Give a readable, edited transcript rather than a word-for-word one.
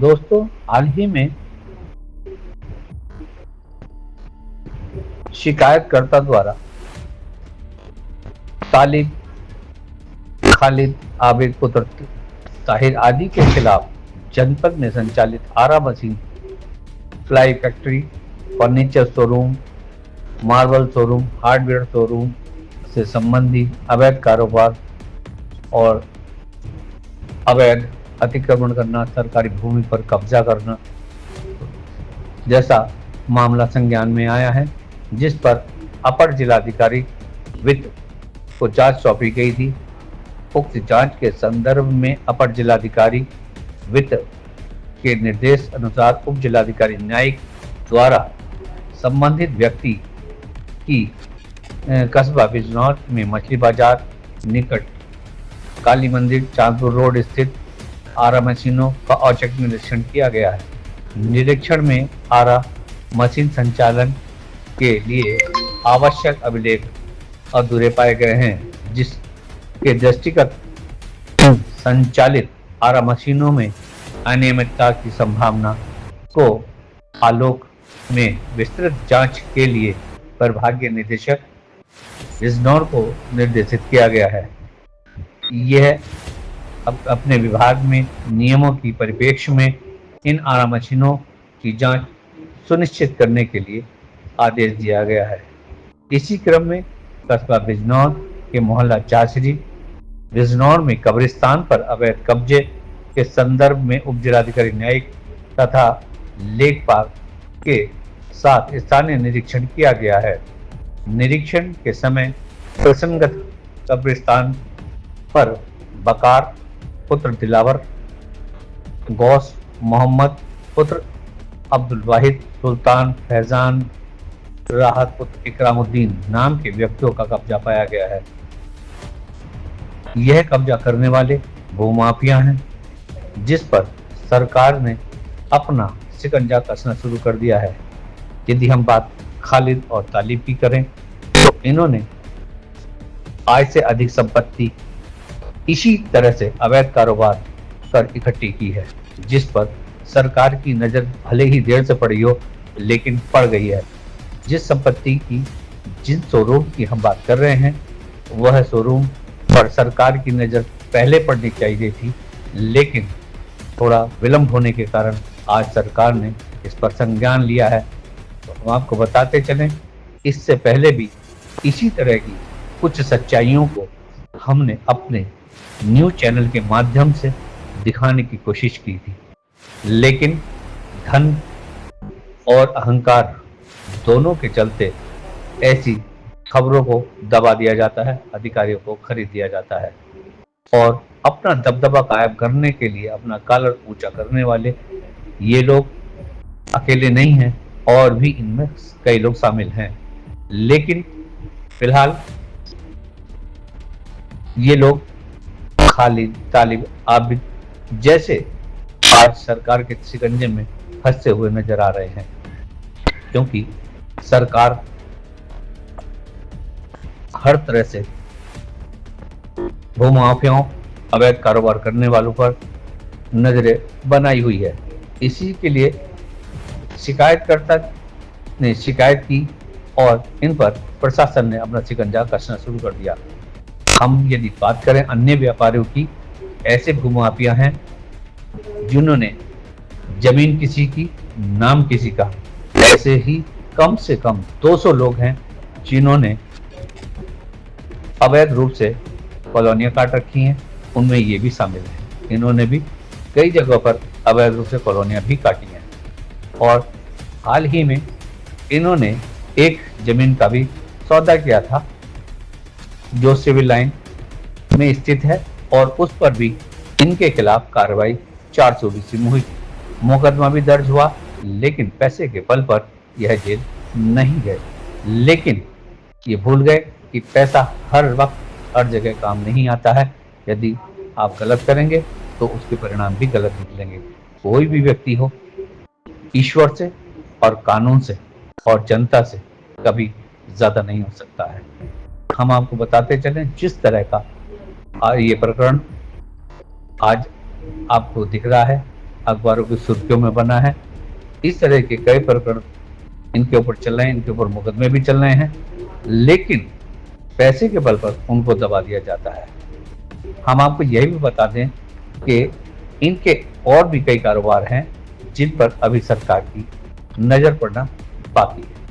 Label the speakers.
Speaker 1: दोस्तों, हाल ही में शिकायतकर्ता द्वारा तालिब, खालिद, आबिद पुत्र ताहिर आदि के खिलाफ जनपद में संचालित आरा machine ply factory, furniture showroom, marble showroom, hardware showroom से संबंधी अवैध कारोबार और अवैध अतिक्रमण करना, सरकारी भूमि पर कब्जा करना जैसा मामला संज्ञान में आया है, जिस पर अपर जिलाधिकारी वित्त को जांच सौंपी गई थी। उक्त जांच के संदर्भ में अपर जिलाधिकारी वित्त के निर्देश अनुसार उप जिलाधिकारी न्यायिक द्वारा संबंधित व्यक्ति की कस्बा बिजनौर में मछली बाजार निकट काली मंदिर चांदपुर रोड स्थित आरा मशीनों का औचक निरीक्षण किया गया है। निरीक्षण में आरा मशीन संचालन के लिए आवश्यक अभिलेख अधूरे पाए गए हैं, जिसके दृष्टिगत संचालित आरा मशीनों में अनियमितता की संभावना को आलोक में विस्तृत जांच के लिए प्रभागीय निदेशक बिजनौर को निर्देशित किया गया है। यह अपने विभाग में नियमों की परिप्रेक्ष्य में इन आरा मशीनों की जांच सुनिश्चित करने के लिए आदेश दिया गया है। इसी क्रम में कस्बा बिजनौर के मोहल्ला चाचरी बिजनौर में कब्रिस्तान पर अवैध कब्जे के संदर्भ में उप जिलाधिकारी न्यायिक तथा लेखपाल के साथ स्थानीय निरीक्षण किया गया है। निरीक्षण के समय प्रसंगत कब्रिस्तान पर बकार पुत्र दिलावर, गौस मोहम्मद पुत्र अब्दुल वाहिद, सुल्तान फैजान, राहत पुत्र इकरामुद्दीन नाम के व्यक्तियों का कब्जा पाया गया है। यह कब्जा करने वाले भूमाफिया हैं, जिस पर सरकार ने अपना शिकंजा कसना शुरू कर दिया है। यदि हम बात खालिद और तालिब की करें तो इन्होंने आय से अधिक संपत्ति इसी तरह से अवैध कारोबार कर इकट्ठी की है, जिस पर सरकार की नजर भले ही देर से पड़ी हो, लेकिन पड़ गई है। जिस संपत्ति की, जिन शोरूम की हम बात कर रहे हैं, वह शोरूम पर सरकार की नजर पहले पड़नी चाहिए थी, लेकिन थोड़ा विलंब होने के कारण आज सरकार ने इस पर संज्ञान लिया है। तो हम आपको बताते चलें, इससे पहले भी इसी तरह की कुछ सच्चाइयों को हमने अपने न्यूज चैनल के माध्यम से दिखाने की कोशिश की थी, लेकिन धन और अहंकार दोनों के चलते ऐसी खबरों को दबा दिया जाता है, अधिकारियों को खरीद दिया जाता है और अपना दबदबा कायम करने के लिए अपना कॉलर ऊंचा करने वाले ये लोग अकेले नहीं हैं और भी इनमें कई लोग शामिल हैं। लेकिन फिलहाल ये लोग खालिद, तालिब, आबिद जैसे आज सरकार के शिकंजे में फंसे हुए नजर आ रहे हैं, क्योंकि सरकार हर तरह से भूमाफियाओं, अवैध कारोबार करने वालों पर नजरें बनाई हुई है। इसी के लिए शिकायतकर्ता ने शिकायत की और इन पर प्रशासन ने अपना शिकंजा कसना शुरू कर दिया। हम यदि बात करें अन्य व्यापारियों की, ऐसे भूमाफिया हैं जिन्होंने जमीन किसी की, नाम किसी का, ऐसे ही कम से कम 200 लोग हैं जिन्होंने अवैध रूप से कॉलोनियां काट रखी हैं। उनमें ये भी शामिल है। इन्होंने भी कई जगहों पर अवैध रूप से कॉलोनियां भी काटी हैं और हाल ही में इन्होंने एक जमीन का भी सौदा किया था जो सिविल लाइन में स्थित है और उस पर भी इनके खिलाफ कार्रवाई 420 में हुई। मुकदमा भी दर्ज हुआ, लेकिन पैसे के बल पर यह जेल नहीं गए। लेकिन ये भूल गए कि पैसा हर वक्त हर जगह काम नहीं आता है। यदि आप गलत करेंगे तो उसके परिणाम भी गलत निकलेंगे। कोई भी व्यक्ति हो, ईश्वर से और कानून से और जनता से कभी ज्यादा नहीं हो सकता है। हम आपको बताते चलें, जिस तरह का ये प्रकरण आज आपको दिख रहा है, अखबारों की सुर्खियों में बना है। इस तरह के कई प्रकरण इनके ऊपर चल रहे हैं, इनके ऊपर मुकदमे भी चल रहे हैं, लेकिन पैसे के बल पर उनको दबा दिया जाता है। हम आपको यही भी बता दें कि इनके और भी कई कारोबार हैं जिन पर अभी सरकार की नजर पड़ना बाकी है।